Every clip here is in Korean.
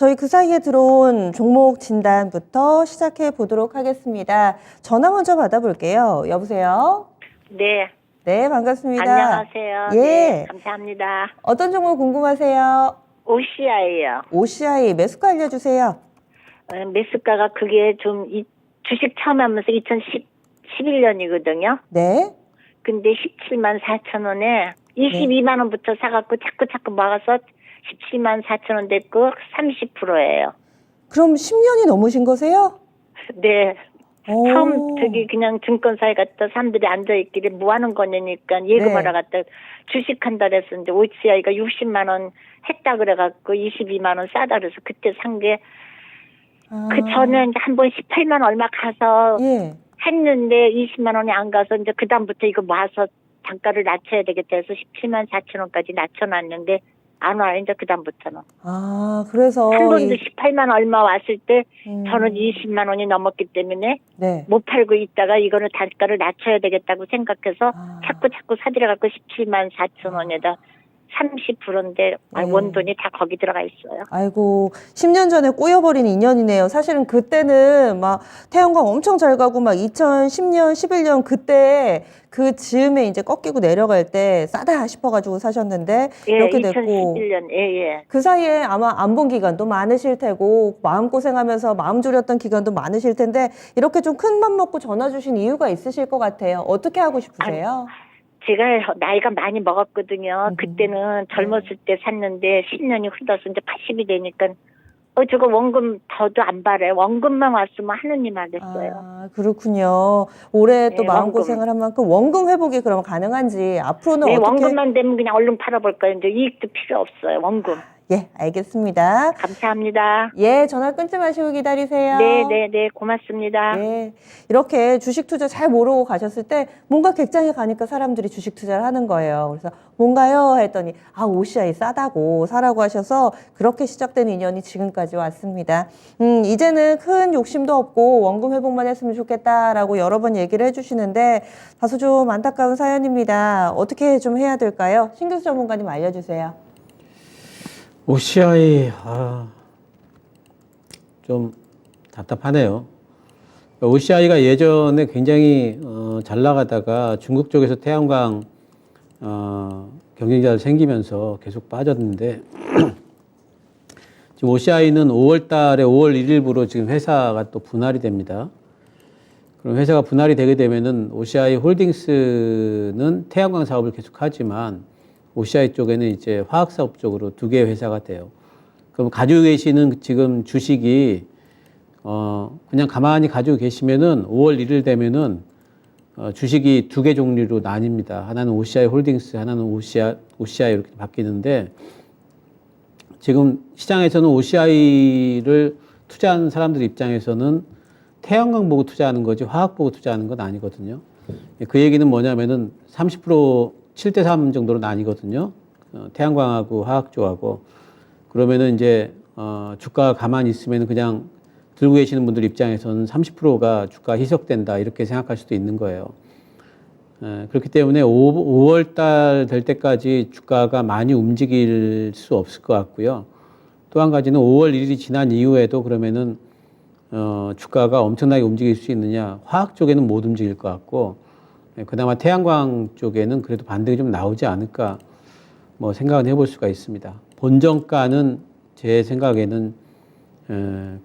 저희 그 사이에 들어온 종목 진단부터 시작해 보도록 하겠습니다. 전화 먼저 받아볼게요. 여보세요? 네, 네, 반갑습니다. 안녕하세요. 예. 네, 감사합니다. 어떤 종목 궁금하세요? OCI예요. OCI 매수가 알려주세요. 매수가가 그게 좀 주식 처음 하면서 2011년이거든요. 네. 근데 17만 4천 원에 22만 원부터 사갖고 자꾸 막아서 17만 4천 원 됐고 30%예요. 그럼 10년이 넘으신 거세요? 네. 오. 처음 저기 그냥 증권사에 갔다 사람들이 앉아있길래 뭐 하는 거냐니까 예금하러 갔다 주식한다 그래서 이제 OCI가 60만 원 했다 그래갖고 22만 원 싸다 그래서 그때 산 게 그 전에 이제 한 번 18만 얼마 가서 예. 했는데 20만 원이 안 가서 이제 그 다음부터 이거 모아서 단가를 낮춰야 되겠다 해서 17만 4천 원까지 낮춰놨는데 안 와요. 이제 그 다음부터는. 그래서 한 번도 18만 얼마 왔을 때 저는 20만 원이 넘었기 때문에 네. 못 팔고 있다가 이거는 단가를 낮춰야 되겠다고 생각해서 자꾸 사들여갖고 17만 4천 원에다 30%인데 원돈이 다 거기 들어가 있어요. 아이고, 10년 전에 꼬여버린 인연이네요. 사실은 그때는 막 태양광 엄청 잘 가고 막 2010년, 11년 그때 그 즈음에 이제 꺾이고 내려갈 때 싸다 싶어가지고 사셨는데 예, 이렇게 됐고 2011년, 예. 그 사이에 아마 안 본 기간도 많으실 테고 마음고생하면서 마음 졸였던 기간도 많으실 텐데 이렇게 좀 큰 맘 먹고 전화 주신 이유가 있으실 것 같아요. 어떻게 하고 싶으세요? 제가 나이가 많이 먹었거든요. 그때는 젊었을 때 샀는데 10년이 흘러서 이제 80이 되니까 저거 원금 더도 안 바래요. 원금만 왔으면 하느님 알겠어요. 그렇군요. 올해 또 네, 마음고생을 한 만큼 원금 회복이 그러면 가능한지 앞으로는 네, 어떻게? 원금만 되면 그냥 얼른 팔아볼 거예요. 이제 이익도 필요 없어요. 원금. 예, 알겠습니다. 감사합니다. 예, 전화 끊지 마시고 기다리세요. 네, 고맙습니다. 예, 이렇게 주식 투자 잘 모르고 가셨을 때 뭔가 객장에 가니까 사람들이 주식 투자를 하는 거예요. 그래서 뭔가요? 했더니 OCI 싸다고 사라고 하셔서 그렇게 시작된 인연이 지금까지 왔습니다. 이제는 큰 욕심도 없고 원금 회복만 했으면 좋겠다라고 여러 번 얘기를 해주시는데 다소 좀 안타까운 사연입니다. 어떻게 좀 해야 될까요? 신규수 전문가님 알려주세요. OCI, 좀 답답하네요. OCI가 예전에 굉장히 잘 나가다가 중국 쪽에서 태양광 경쟁자들 생기면서 계속 빠졌는데 지금 OCI는 5월 달에 5월 1일부로 지금 회사가 또 분할이 됩니다. 그럼 회사가 분할이 되게 되면은 OCI 홀딩스는 태양광 사업을 계속하지만 OCI 쪽에는 이제 화학사업 쪽으로 두 개의 회사가 돼요. 그럼 가지고 계시는 지금 주식이 그냥 가만히 가지고 계시면은 5월 1일 되면은 주식이 두 개 종류로 나뉩니다. 하나는 OCI 홀딩스, 하나는 OCI 이렇게 바뀌는데 지금 시장에서는 OCI를 투자하는 사람들 입장에서는 태양광 보고 투자하는 거지 화학 보고 투자하는 건 아니거든요. 그 얘기는 뭐냐면은 30% 7대3 정도로 나뉘거든요. 태양광하고 화학 쪽하고. 그러면은 이제, 주가가 가만히 있으면 그냥 들고 계시는 분들 입장에서는 30%가 주가 희석된다. 이렇게 생각할 수도 있는 거예요. 그렇기 때문에 5월 달 될 때까지 주가가 많이 움직일 수 없을 것 같고요. 또 한 가지는 5월 1일이 지난 이후에도 그러면은, 주가가 엄청나게 움직일 수 있느냐. 화학 쪽에는 못 움직일 것 같고, 그나마 태양광 쪽에는 그래도 반등이 좀 나오지 않을까 뭐 생각은 해볼 수가 있습니다. 본정가는 제 생각에는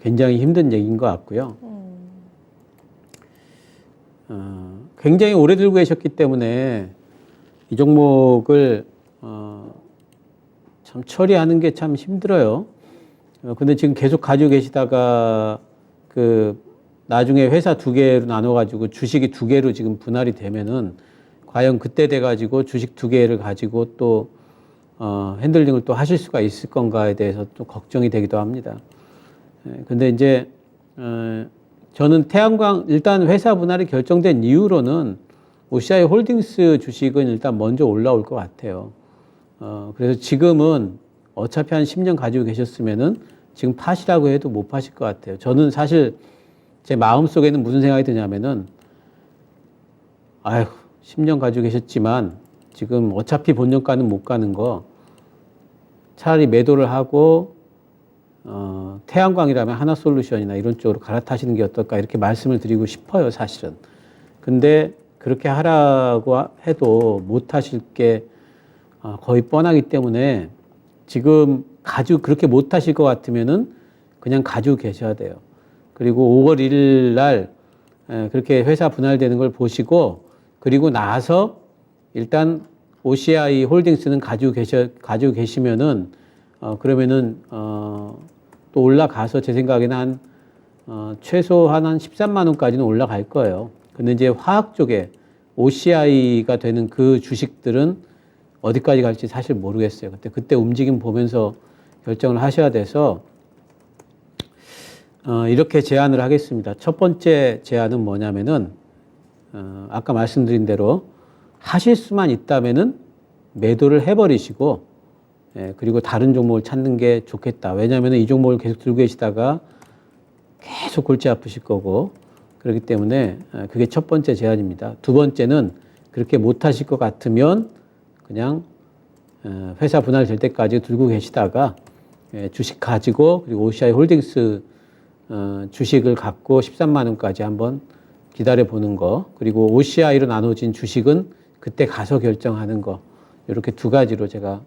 굉장히 힘든 얘기인 것 같고요. 굉장히 오래 들고 계셨기 때문에 이 종목을 참 처리하는 게 참 힘들어요. 근데 지금 계속 가지고 계시다가 나중에 회사 두 개로 나눠가지고 주식이 두 개로 지금 분할이 되면은 과연 그때 돼가지고 주식 두 개를 가지고 또, 핸들링을 또 하실 수가 있을 건가에 대해서 또 걱정이 되기도 합니다. 근데 이제, 저는 태양광, 일단 회사 분할이 결정된 이후로는 OCI 홀딩스 주식은 일단 먼저 올라올 것 같아요. 그래서 지금은 어차피 한 10년 가지고 계셨으면은 지금 파시라고 해도 못 파실 것 같아요. 저는 사실 제 마음속에는 무슨 생각이 드냐면은 10년 가지고 계셨지만 지금 어차피 본전가는 못 가는 거 차라리 매도를 하고 태양광이라면 하나솔루션이나 이런 쪽으로 갈아타시는 게 어떨까 이렇게 말씀을 드리고 싶어요, 사실은. 근데 그렇게 하라고 해도 못 하실 게 거의 뻔하기 때문에 지금 가지고 그렇게 못 하실 것 같으면은 그냥 가지고 계셔야 돼요. 그리고 5월 1일 날 그렇게 회사 분할되는 걸 보시고 그리고 나서 일단 OCI 홀딩스는 가지고 계시면은 그러면은 또 올라가서 제 생각에는 한 최소한 한 13만 원까지는 올라갈 거예요. 근데 이제 화학 쪽에 OCI가 되는 그 주식들은 어디까지 갈지 사실 모르겠어요. 그때 움직임 보면서 결정을 하셔야 돼서 이렇게 제안을 하겠습니다. 첫 번째 제안은 뭐냐면은 아까 말씀드린 대로 하실 수만 있다면은 매도를 해버리시고 그리고 다른 종목을 찾는 게 좋겠다. 왜냐하면 이 종목을 계속 들고 계시다가 계속 골치 아프실 거고 그렇기 때문에 그게 첫 번째 제안입니다. 두 번째는 그렇게 못 하실 것 같으면 그냥 회사 분할될 때까지 들고 계시다가 주식 가지고 그리고 OCI 홀딩스 주식을 갖고 13만 원까지 한번 기다려 보는 거 그리고 OCI로 나눠진 주식은 그때 가서 결정하는 거 이렇게 두 가지로 제가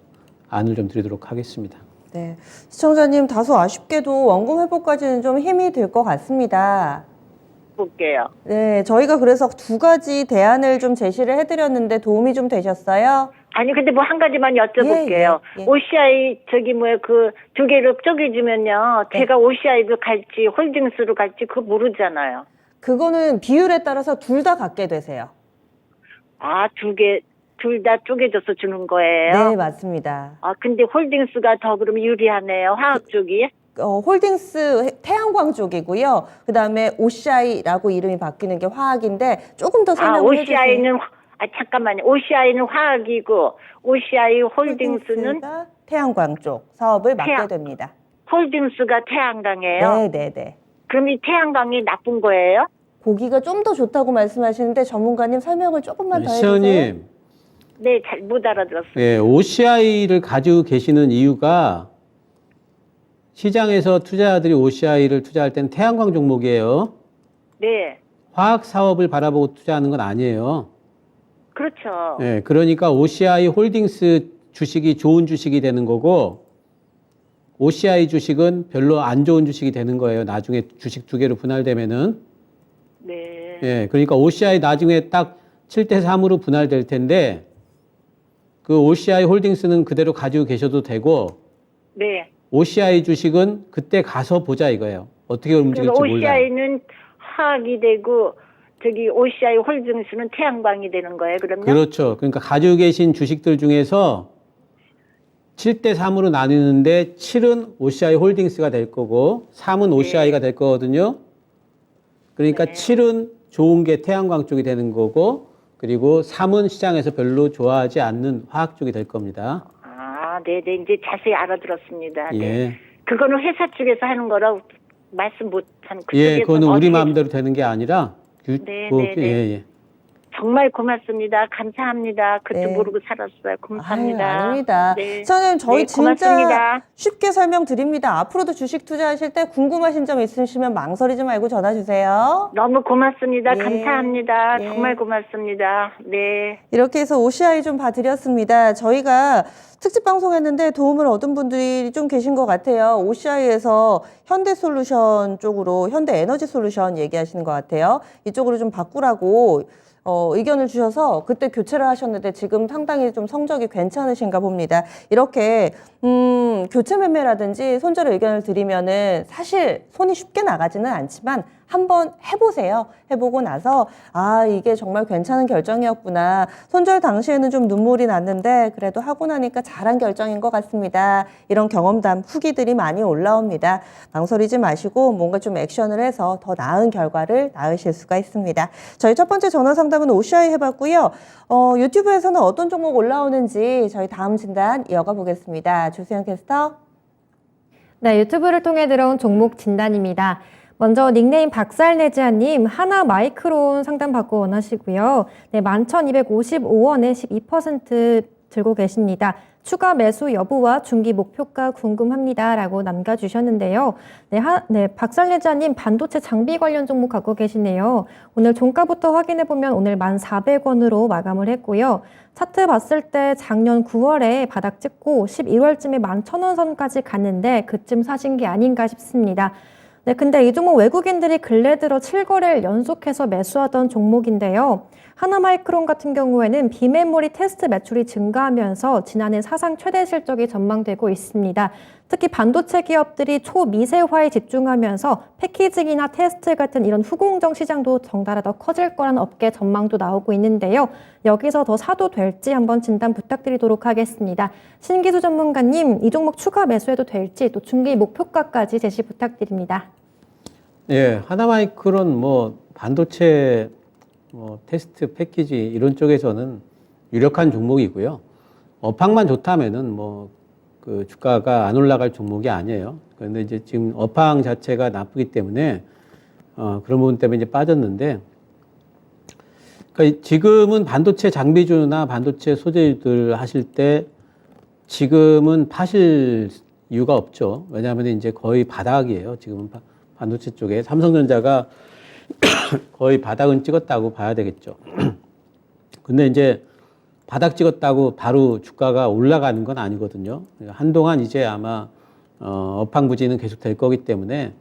안을 좀 드리도록 하겠습니다. 네, 시청자님 다소 아쉽게도 원금 회복까지는 좀 힘이 들 것 같습니다. 볼게요. 네, 저희가 그래서 두 가지 대안을 좀 제시를 해드렸는데 도움이 좀 되셨어요? 아니 근데 뭐 한 가지만 여쭤볼게요. 예. OCI 저기 뭐야 그 두 개를 쪼개주면요. 네. 제가 OCI로 갈지 홀딩스로 갈지 그거 모르잖아요. 그거는 비율에 따라서 둘 다 갖게 되세요. 아, 두 개 둘 다 쪼개져서 주는 거예요? 네, 맞습니다. 아, 근데 홀딩스가 더 그러면 유리하네요. 화학 쪽이. 홀딩스 태양광 쪽이고요. 그 다음에 OCI라고 이름이 바뀌는 게 화학인데 조금 더 설명을 해주세요. OCI는 잠깐만요. OCI는 화학이고 OCI 홀딩스는 홀딩스가 태양광 쪽 사업을 맡게 태양- 됩니다. 홀딩스가 태양광이에요. 네, 네, 네. 그럼 이 태양광이 나쁜 거예요? 고기가 좀 더 좋다고 말씀하시는데 전문가님 설명을 조금만 더 해주세요. 시원님, 네, 잘 못 알아들었어요. 네, OCI를 가지고 계시는 이유가 시장에서 투자자들이 OCI를 투자할 때는 태양광 종목이에요. 네, 화학 사업을 바라보고 투자하는 건 아니에요. 그렇죠. 네, 그러니까 OCI 홀딩스 주식이 좋은 주식이 되는 거고 OCI 주식은 별로 안 좋은 주식이 되는 거예요. 나중에 주식 두 개로 분할되면은. 네. 예, 그러니까 OCI 나중에 딱 7대3으로 분할될 텐데 그 OCI 홀딩스는 그대로 가지고 계셔도 되고 네. OCI 주식은 그때 가서 보자 이거예요. 어떻게 움직일지 그러니까 몰라요. OCI는 화학이 되고 저기 OCI 홀딩스는 태양광이 되는 거예요. 그러면 그렇죠. 그러니까 가지고 계신 주식들 중에서 7대3으로 나뉘는데 7은 OCI 홀딩스가 될 거고 3은 OCI가 될 거거든요. 그러니까 네. 7은 좋은 게 태양광 쪽이 되는 거고 그리고 3은 시장에서 별로 좋아하지 않는 화학 쪽이 될 겁니다. 아, 네, 네. 이제 자세히 알아들었습니다. 네. 예. 그거는 회사 쪽에서 하는 거라고 말씀 못한 그쪽에서 예, 그거는 우리 어떻게- 마음대로 되는 게 아니라 네, 네, 네. 예, 예. 정말 고맙습니다. 감사합니다. 그때 네. 모르고 살았어요. 감사합니다. 아유, 아닙니다. 네. 저는 저희 네, 진짜 고맙습니다. 쉽게 설명드립니다. 앞으로도 주식 투자하실 때 궁금하신 점 있으시면 망설이지 말고 전화 주세요. 너무 고맙습니다. 예. 감사합니다. 예. 정말 고맙습니다. 네. 이렇게 해서 OCI 좀 봐드렸습니다. 저희가 특집 방송했는데 도움을 얻은 분들이 좀 계신 것 같아요. OCI에서 현대솔루션 쪽으로 현대에너지솔루션 얘기하시는 것 같아요. 이쪽으로 좀 바꾸라고 의견을 주셔서 그때 교체를 하셨는데 지금 상당히 좀 성적이 괜찮으신가 봅니다. 이렇게 교체 매매라든지 손절 의견을 드리면은 사실 손이 쉽게 나가지는 않지만 한번 해보세요. 해보고 나서 아 이게 정말 괜찮은 결정이었구나. 손절 당시에는 좀 눈물이 났는데 그래도 하고 나니까 잘한 결정인 것 같습니다. 이런 경험담 후기들이 많이 올라옵니다. 망설이지 마시고 뭔가 좀 액션을 해서 더 나은 결과를 낳으실 수가 있습니다. 저희 첫 번째 전화 상담은 OCI 해봤고요. 유튜브에서는 어떤 종목 올라오는지 저희 다음 진단 이어가 보겠습니다. 조수영 캐스터. 네, 유튜브를 통해 들어온 종목 진단입니다. 먼저 닉네임 박살내지아님 하나 마이크론 상담 받고 원하시고요. 네, 11,255원에 12% 들고 계십니다. 추가 매수 여부와 중기 목표가 궁금합니다라고 남겨주셨는데요. 네, 박살내자님 반도체 장비 관련 종목 갖고 계시네요. 오늘 종가부터 확인해보면 오늘 1,400원으로 마감을 했고요. 차트 봤을 때 작년 9월에 바닥 찍고 11월쯤에 11,000원 선까지 갔는데 그쯤 사신 게 아닌가 싶습니다. 네, 근데 이 종목 외국인들이 근래 들어 7거래를 연속해서 매수하던 종목인데요. 하나마이크론 같은 경우에는 비메모리 테스트 매출이 증가하면서 지난해 사상 최대 실적이 전망되고 있습니다. 특히 반도체 기업들이 초미세화에 집중하면서 패키징이나 테스트 같은 이런 후공정 시장도 덩달아 더 커질 거라는 업계 전망도 나오고 있는데요. 여기서 더 사도 될지 한번 진단 부탁드리도록 하겠습니다. 신기수 전문가님, 이 종목 추가 매수해도 될지 또 중기 목표가까지 제시 부탁드립니다. 예, 하나마이크론 반도체 테스트 패키지 이런 쪽에서는 유력한 종목이고요. 업황만 좋다면은 그 주가가 안 올라갈 종목이 아니에요. 그런데 이제 지금 업황 자체가 나쁘기 때문에 그런 부분 때문에 이제 빠졌는데, 그러니까 지금은 반도체 장비주나 반도체 소재들 하실 때 지금은 파실 이유가 없죠. 왜냐하면 이제 거의 바닥이에요. 지금은 반도체 쪽에 삼성전자가 거의 바닥은 찍었다고 봐야 되겠죠. 근데 이제 바닥 찍었다고 바로 주가가 올라가는 건 아니거든요. 한동안 이제 아마 업황 부진은 계속 될 거기 때문에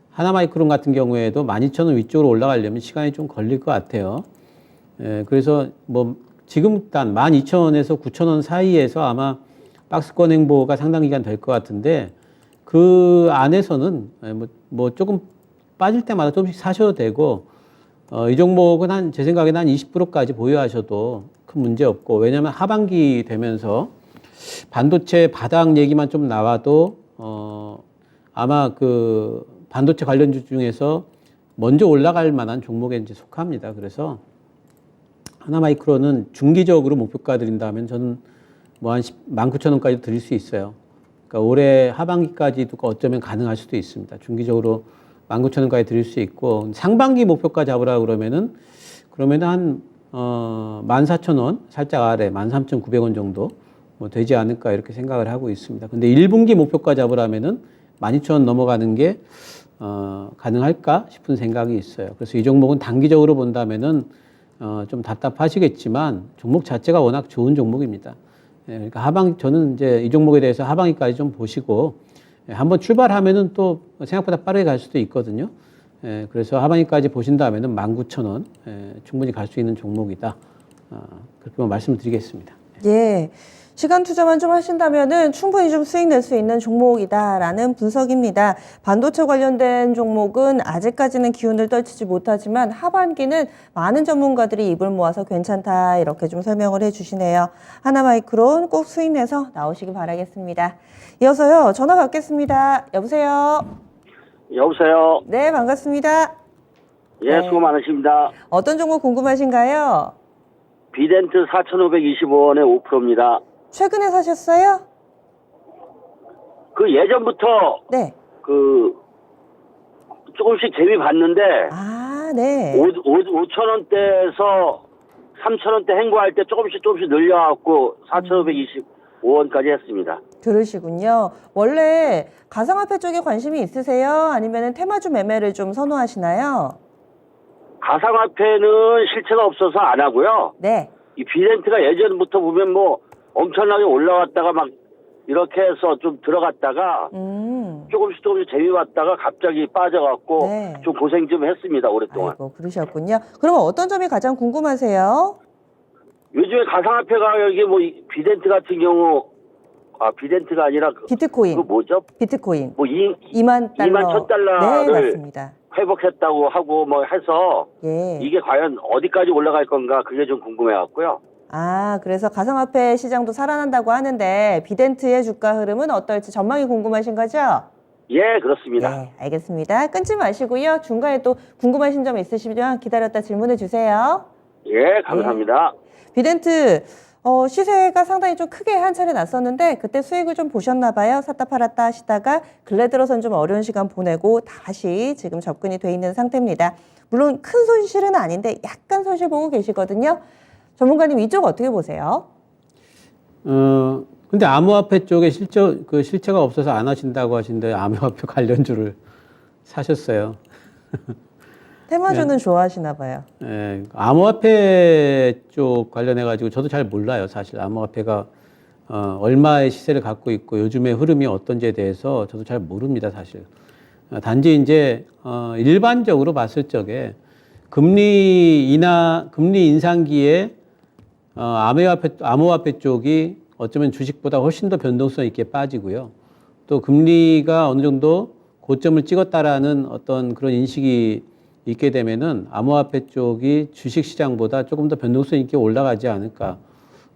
하나마이크론 같은 경우에도 12,000원 위쪽으로 올라가려면 시간이 좀 걸릴 것 같아요. 예, 그래서 지금 일단 12,000원에서 9,000원 사이에서 아마 박스권 행보가 상당 기간 될 것 같은데, 그 안에서는 조금 빠질 때마다 조금씩 사셔도 되고, 이 종목은 제 생각에는 한 20%까지 보유하셔도 큰 문제 없고, 왜냐하면 하반기 되면서 반도체 바닥 얘기만 좀 나와도 아마 그 반도체 관련주 중에서 먼저 올라갈 만한 종목에 이제 속합니다. 그래서 하나마이크론은 중기적으로 목표가 드린다면 저는 한 19,000원까지 드릴 수 있어요. 그러니까 올해 하반기까지도 어쩌면 가능할 수도 있습니다. 중기적으로 19,000원까지 드릴 수 있고, 상반기 목표가 잡으라 그러면은 한 14,000원 살짝 아래 13,900원 정도 되지 않을까 이렇게 생각을 하고 있습니다. 근데 1분기 목표가 잡으라면은 12,000원 넘어가는 게 가능할까 싶은 생각이 있어요. 그래서 이 종목은 단기적으로 본다면은 좀 답답하시겠지만 종목 자체가 워낙 좋은 종목입니다. 예, 그러니까 저는 이제 이 종목에 대해서 하반기까지 좀 보시고, 한번 출발하면은 또 생각보다 빠르게 갈 수도 있거든요. 예, 그래서 하반기까지 보신다면은 19,000원 충분히 갈 수 있는 종목이다. 그렇게 말씀을 드리겠습니다. 예. 시간 투자만 좀 하신다면은 충분히 좀 수익 낼 수 있는 종목이다라는 분석입니다. 반도체 관련된 종목은 아직까지는 기운을 떨치지 못하지만 하반기는 많은 전문가들이 입을 모아서 괜찮다 이렇게 좀 설명을 해주시네요. 하나마이크론 꼭 수익 내서 나오시기 바라겠습니다. 이어서요, 전화 받겠습니다. 여보세요? 여보세요? 네, 반갑습니다. 예, 네. 수고 많으십니다. 어떤 종목 궁금하신가요? 비덴트 4,525원에 5%입니다. 최근에 사셨어요? 그 예전부터 네. 조금씩 재미 봤는데, 아, 네. 5,000원대에서 3,000원대 행보할 때 조금씩 늘려갖고 4,525원까지 했습니다. 그러시군요. 원래 가상화폐 쪽에 관심이 있으세요? 아니면 테마주 매매를 좀 선호하시나요? 가상화폐는 실체가 없어서 안 하고요. 네. 이 비덴트가 예전부터 보면 엄청나게 올라왔다가 막 이렇게 해서 좀 들어갔다가 조금씩 재미 봤다가 갑자기 빠져갖고 네. 좀 고생 좀 했습니다, 오랫동안. 아이고, 그러셨군요. 그러면 어떤 점이 가장 궁금하세요? 요즘에 가상화폐가 여기 비덴트 같은 경우, 비덴트가 아니라 비트코인. 그 뭐죠? 비트코인. 2만 21,000달러. $1,000를 네, 맞습니다. 회복했다고 하고 해서 예. 이게 과연 어디까지 올라갈 건가 그게 좀 궁금해갖고요. 아, 그래서 가상화폐 시장도 살아난다고 하는데 비덴트의 주가 흐름은 어떨지 전망이 궁금하신 거죠? 예, 그렇습니다. 네, 알겠습니다. 끊지 마시고요. 중간에 또 궁금하신 점 있으시면 기다렸다 질문해 주세요. 예, 감사합니다. 비덴트 시세가 상당히 좀 크게 한 차례 났었는데 그때 수익을 좀 보셨나 봐요. 샀다 팔았다 하시다가 근래 들어선 좀 어려운 시간 보내고 다시 지금 접근이 돼 있는 상태입니다. 물론 큰 손실은 아닌데 약간 손실 보고 계시거든요. 전문가님 이쪽 어떻게 보세요? 근데 암호화폐 쪽에 실체가 없어서 안 하신다고 하시는데 암호화폐 관련주를 사셨어요. 테마주는 좋아하시나 봐요. 예, 암호화폐 쪽 관련해가지고 저도 잘 몰라요. 사실 암호화폐가 얼마의 시세를 갖고 있고 요즘의 흐름이 어떤지에 대해서 저도 잘 모릅니다. 사실. 단지 이제 일반적으로 봤을 적에 금리 인상기에 암호화폐 쪽이 어쩌면 주식보다 훨씬 더 변동성 있게 빠지고요. 또 금리가 어느 정도 고점을 찍었다라는 어떤 그런 인식이 있게 되면은 암호화폐 쪽이 주식 시장보다 조금 더 변동성 있게 올라가지 않을까.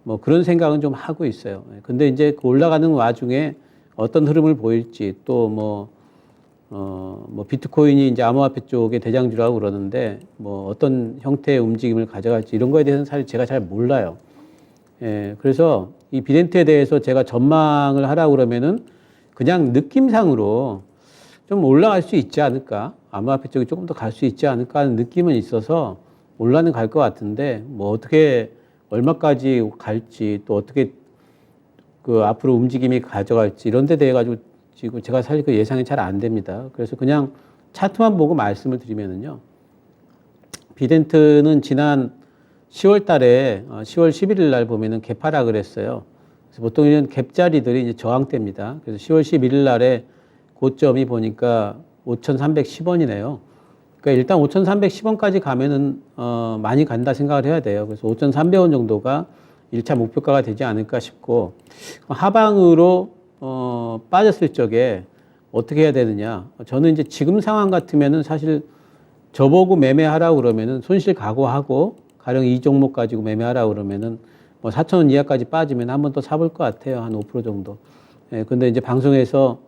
뭐 그런 생각은 좀 하고 있어요. 근데 이제 그 올라가는 와중에 어떤 흐름을 보일지 또 뭐 비트코인이 이제 암호화폐 쪽의 대장주라고 그러는데 뭐 어떤 형태의 움직임을 가져갈지 이런 거에 대해서는 사실 제가 잘 몰라요. 예, 그래서 이 비덴트에 대해서 제가 전망을 하라고 그러면은 그냥 느낌상으로 좀 올라갈 수 있지 않을까? 암호화폐 쪽이 조금 더 갈 수 있지 않을까 하는 느낌은 있어서 올라는 갈 것 같은데 뭐 어떻게 얼마까지 갈지 또 어떻게 그 앞으로 움직임이 가져갈지 이런 데 대해 가지고 지금 제가 사실 그 예상이 잘 안 됩니다. 그래서 그냥 차트만 보고 말씀을 드리면은요. 비덴트는 지난 10월 달에 10월 11일 날 보면은 개파라 그랬어요. 그래서 보통 이런 갭자리들이 이제 저항대입니다. 그래서 10월 11일 날에 고점이 보니까 5,310원이네요. 그러니까 일단 5,310원까지 가면은 많이 간다 생각을 해야 돼요. 그래서 5,300원 정도가 1차 목표가가 되지 않을까 싶고 하방으로 빠졌을 적에 어떻게 해야 되느냐. 저는 이제 지금 상황 같으면은 사실 저보고 매매하라고 그러면은 손실 각오하고 가령 이 종목 가지고 매매하라고 그러면은 뭐 4,000원 이하까지 빠지면 한 번 더 사볼 것 같아요. 한 5% 정도. 예, 근데 이제 방송에서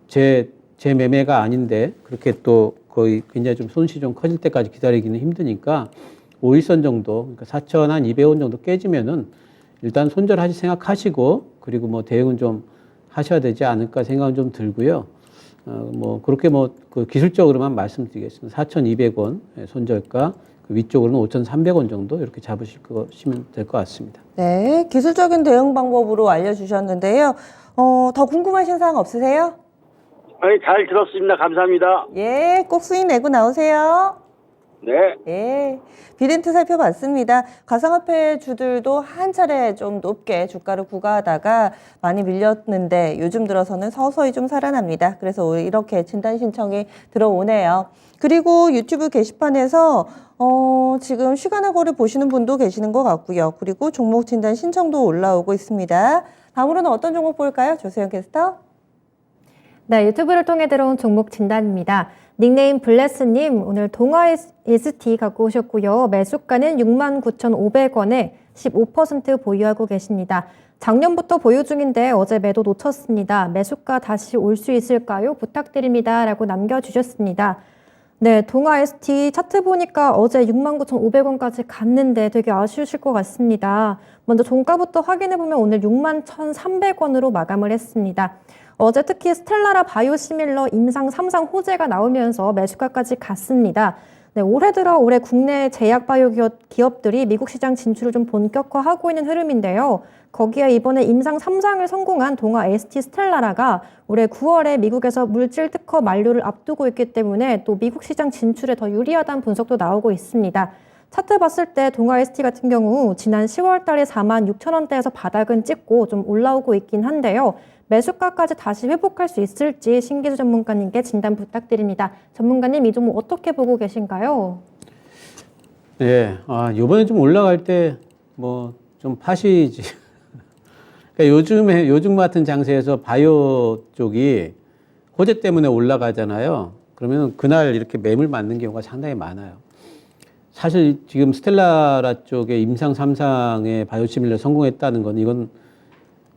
제 매매가 아닌데 그렇게 또 거의 굉장히 좀 손실이 좀 커질 때까지 기다리기는 힘드니까 5일선 정도, 그러니까 4,200원 정도 깨지면은 일단 손절하실 생각하시고 그리고 뭐 대응은 좀 하셔야 되지 않을까 생각은 좀 들고요. 뭐 그렇게 뭐 그 기술적으로만 말씀드리겠습니다. 4,200원 손절가, 그 위쪽으로는 5,300원 정도 이렇게 잡으시면 될 것 같습니다. 네, 기술적인 대응 방법으로 알려주셨는데요. 더 궁금하신 사항 없으세요? 아니, 잘 들었습니다. 감사합니다. 예, 꼭 수익 내고 나오세요. 네. 예, 비덴트 살펴봤습니다. 가상화폐 주들도 한 차례 좀 높게 주가를 구가하다가 많이 밀렸는데 요즘 들어서는 서서히 좀 살아납니다. 그래서 이렇게 진단 신청이 들어오네요. 그리고 유튜브 게시판에서 지금 시간의 거를 보시는 분도 계시는 것 같고요. 그리고 종목 진단 신청도 올라오고 있습니다. 다음으로는 어떤 종목 볼까요? 조세영 캐스터. 네, 유튜브를 통해 들어온 종목 진단입니다. 닉네임 블레스님, 오늘 동아 ST 갖고 오셨고요. 매수가는 69,500원에 15% 보유하고 계십니다. 작년부터 보유 중인데 어제 매도 놓쳤습니다. 매수가 다시 올 수 있을까요? 부탁드립니다. 라고 남겨주셨습니다. 네, 동아 ST 차트 보니까 어제 69,500원까지 갔는데 되게 아쉬우실 것 같습니다. 먼저 종가부터 확인해보면 오늘 61,300원으로 마감을 했습니다. 어제 특히 스텔라라 바이오시밀러 임상 3상 호재가 나오면서 매수가까지 갔습니다. 네, 올해 국내 제약 바이오 기업들이 미국 시장 진출을 좀 본격화하고 있는 흐름인데요. 거기에 이번에 임상 3상을 성공한 동아 ST 스텔라라가 올해 9월에 미국에서 물질 특허 만료를 앞두고 있기 때문에 또 미국 시장 진출에 더 유리하다는 분석도 나오고 있습니다. 차트 봤을 때 동아 ST 같은 경우 지난 10월 달에 46,000원대에서 바닥은 찍고 좀 올라오고 있긴 한데요. 매수가까지 다시 회복할 수 있을지 신기수 전문가님께 진단 부탁드립니다. 전문가님, 이 종목 어떻게 보고 계신가요? 네, 요번에 좀 올라갈 때 뭐 좀 파시지. 그러니까 요즘 같은 장세에서 바이오 쪽이 호재 때문에 올라가잖아요. 그러면 그날 이렇게 매물 맞는 경우가 상당히 많아요. 사실 지금 스텔라라 쪽에 임상 3상에 바이오시밀러 성공했다는 건 이건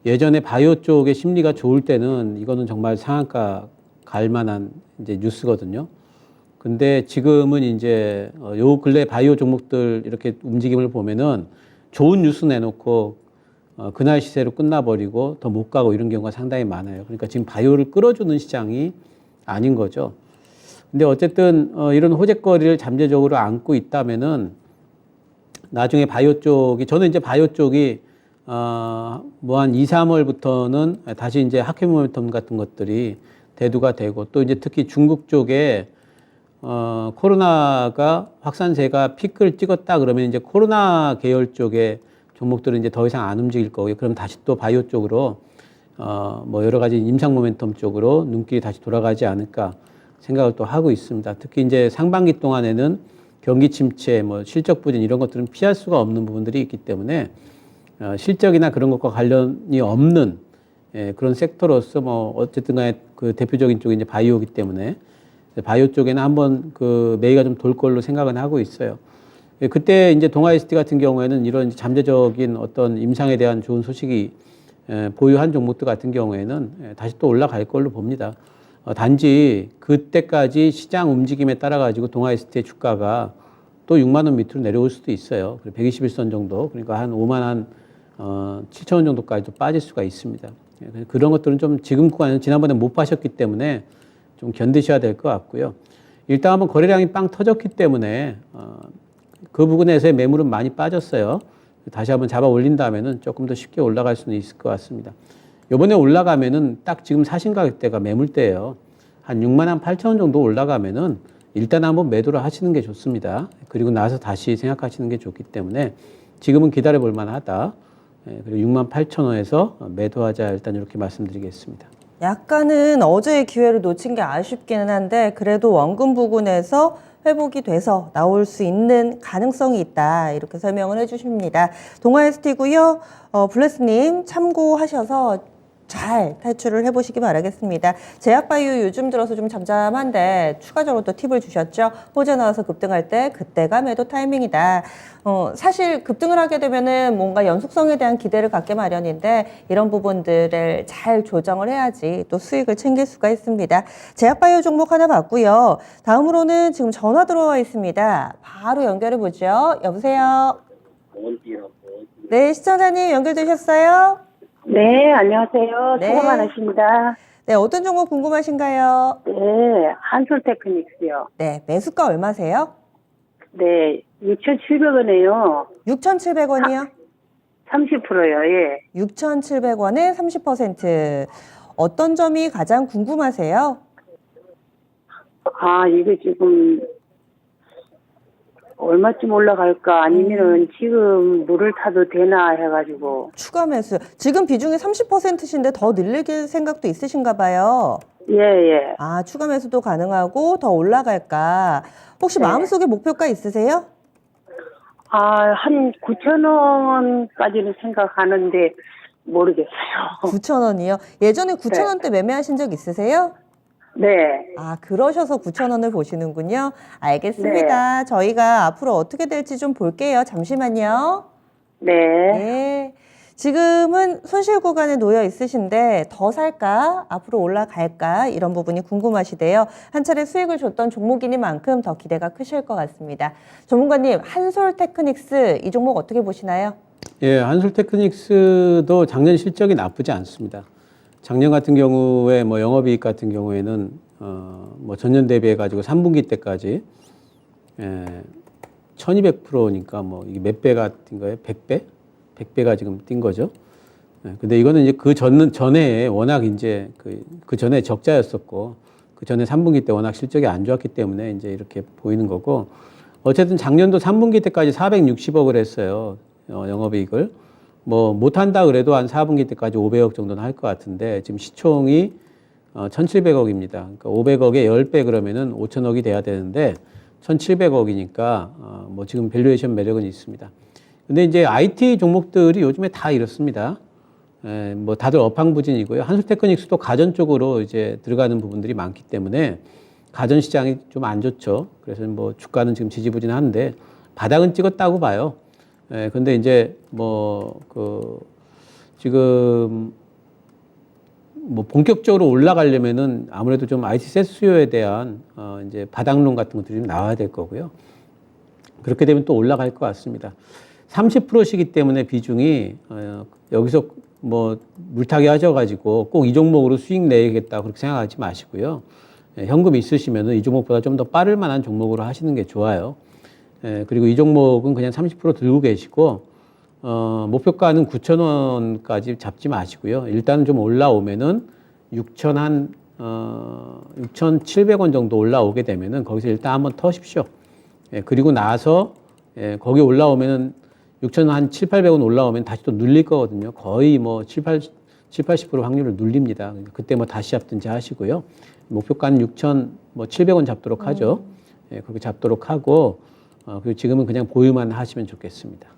예전에 바이오 쪽의 심리가 좋을 때는 이거는 정말 상한가 갈 만한 이제 뉴스거든요. 근데 지금은 이제 요 근래 바이오 종목들 이렇게 움직임을 보면은 좋은 뉴스 내놓고 그날 시세로 끝나버리고 더 못 가고 이런 경우가 상당히 많아요. 그러니까 지금 바이오를 끌어주는 시장이 아닌 거죠. 근데 어쨌든 이런 호재거리를 잠재적으로 안고 있다면은 나중에 바이오 쪽이 저는 이제 바이오 쪽이 뭐 한 2, 3월부터는 다시 이제 학회 모멘텀 같은 것들이 대두가 되고 또 이제 특히 중국 쪽에 코로나가 확산세가 피크를 찍었다 그러면 이제 코로나 계열 쪽에 종목들은 이제 더 이상 안 움직일 거고요. 그럼 다시 또 바이오 쪽으로 뭐 여러 가지 임상 모멘텀 쪽으로 눈길이 다시 돌아가지 않을까 생각을 또 하고 있습니다. 특히 이제 상반기 동안에는 경기 침체, 뭐 실적 부진 이런 것들은 피할 수가 없는 부분들이 있기 때문에 실적이나 그런 것과 관련이 없는 그런 섹터로서 뭐 어쨌든 간에 그 대표적인 쪽이 이제 바이오이기 때문에 바이오 쪽에는 한번 그 매기가 좀 돌 걸로 생각은 하고 있어요. 그때 이제 동아ST 같은 경우에는 이런 잠재적인 어떤 임상에 대한 좋은 소식이 보유한 종목들 같은 경우에는 다시 또 올라갈 걸로 봅니다. 단지 그때까지 시장 움직임에 따라 가지고 동아ST의 주가가 또 6만 원 밑으로 내려올 수도 있어요. 121선 정도, 그러니까 한 5만 7천 원 정도까지도 빠질 수가 있습니다. 그런 것들은 좀 지금 구간에는 지난번에 못 파셨기 때문에 좀 견디셔야 될 것 같고요. 일단 한번 거래량이 빵 터졌기 때문에 그 부분에서의 매물은 많이 빠졌어요. 다시 한번 잡아 올린 다음에는 조금 더 쉽게 올라갈 수는 있을 것 같습니다. 이번에 올라가면은 딱 지금 사신 가격대가 매물대예요. 한 6만 8천 원 정도 올라가면은 일단 한번 매도를 하시는 게 좋습니다. 그리고 나서 다시 생각하시는 게 좋기 때문에 지금은 기다려 볼 만하다. 그리고 6만 8천 원에서 매도하자 일단 이렇게 말씀드리겠습니다. 약간은 어제의 기회를 놓친 게 아쉽기는 한데 그래도 원금 부근에서 회복이 돼서 나올 수 있는 가능성이 있다 이렇게 설명을 해주십니다. 동아ST고요. 블레스님 참고하셔서 잘 탈출을 해보시기 바라겠습니다. 제약바이오 요즘 들어서 좀 잠잠한데 추가적으로 또 팁을 주셨죠. 호재 나와서 급등할 때 그때가 매도 타이밍이다. 사실 급등을 하게 되면은 뭔가 연속성에 대한 기대를 갖게 마련인데 이런 부분들을 잘 조정을 해야지 또 수익을 챙길 수가 있습니다. 제약바이오 종목 하나 봤고요. 다음으로는 지금 전화 들어와 있습니다. 바로 연결해 보죠. 여보세요. 네, 시청자님 연결되셨어요? 네, 안녕하세요. 네. 수고 많으십니다. 네, 어떤 종목 궁금하신가요? 네, 한솔테크닉스요. 네, 매수가 얼마세요? 네, 6,700원에요. 6,700원이요? 30%요, 예. 6,700원에 30%. 어떤 점이 가장 궁금하세요? 아, 이게 지금 얼마쯤 올라갈까? 아니면은 지금 물을 타도 되나 해가지고. 추가 매수. 지금 비중이 30%신데 더 늘릴 생각도 있으신가 봐요. 예, 예. 아, 추가 매수도 가능하고 더 올라갈까? 혹시 네. 마음속에 목표가 있으세요? 아, 한 9,000원까지는 생각하는데 모르겠어요. 9,000원이요? 예전에 9,000원대 매매하신 적 있으세요? 네. 아, 그러셔서 9,000원을 보시는군요. 알겠습니다. 저희가 앞으로 어떻게 될지 좀 볼게요. 잠시만요. 네. 네. 지금은 손실 구간에 놓여 있으신데 더 살까? 앞으로 올라갈까? 이런 부분이 궁금하시대요. 한 차례 수익을 줬던 종목이니만큼 더 기대가 크실 것 같습니다. 전문가님, 한솔테크닉스 이 종목 어떻게 보시나요? 예, 한솔테크닉스도 작년 실적이 나쁘지 않습니다. 작년 같은 경우에 뭐 영업이익 같은 경우에는 뭐 전년 대비해 가지고 3분기 때까지 1200%니까 뭐 이게 몇 배가 뛴 거예요? 100배? 100배가 지금 뛴 거죠. 근데 이거는 이제 그 전에 워낙 이제 그 전에 적자였었고 그 전에 3분기 때 워낙 실적이 안 좋았기 때문에 이제 이렇게 보이는 거고 어쨌든 작년도 3분기 때까지 460억을 했어요. 영업이익을. 뭐 못한다 그래도 한 4분기 때까지 500억 정도는 할 것 같은데 지금 시총이 1,700억입니다. 그러니까 500억에 10배 그러면은 5,000억이 돼야 되는데 1,700억이니까 뭐 지금 밸류에이션 매력은 있습니다. 근데 이제 IT 종목들이 요즘에 다 이렇습니다. 뭐 다들 업황부진이고요. 한솔테크닉스도 가전 쪽으로 이제 들어가는 부분들이 많기 때문에 가전 시장이 좀 안 좋죠. 그래서 뭐 주가는 지금 지지부진한데 바닥은 찍었다고 봐요. 근데 이제 지금 뭐 본격적으로 올라가려면은 아무래도 좀 IT 세트 수요에 대한 이제 바닥론 같은 것들이 좀 나와야 될 거고요. 그렇게 되면 또 올라갈 것 같습니다. 30%시기 때문에 비중이 여기서 뭐 물타기 하셔가지고 꼭 이 종목으로 수익 내야겠다 그렇게 생각하지 마시고요. 현금 있으시면은 이 종목보다 좀 더 빠를 만한 종목으로 하시는 게 좋아요. 그리고 이 종목은 그냥 30% 들고 계시고 목표가는 9,000원까지 잡지 마시고요. 일단은 좀 올라오면은 6,700원 정도 올라오게 되면은 거기서 일단 한번 터십시오. 예, 그리고 나서 예, 거기 올라오면은 6,700원 올라오면 다시 또 눌릴 거거든요. 거의 뭐 80% 확률을 눌립니다. 그때 뭐 다시 잡든지 하시고요. 목표가는 6,700원 잡도록 하죠. 예, 그렇게 잡도록 하고 그리고 지금은 그냥 보유만 하시면 좋겠습니다.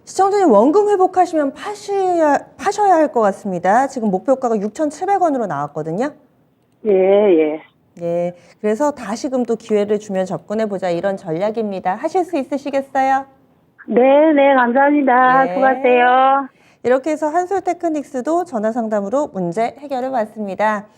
시청자님 원금 회복하시면 파셔야 할 것 같습니다. 지금 목표가가 6,700원으로 나왔거든요. 예, 예. 예, 그래서 다시금 또 기회를 주면 접근해보자 이런 전략입니다. 하실 수 있으시겠어요? 네, 네, 감사합니다. 예. 수고하세요. 이렇게 해서 한솔테크닉스도 전화 상담으로 문제 해결을 받습니다.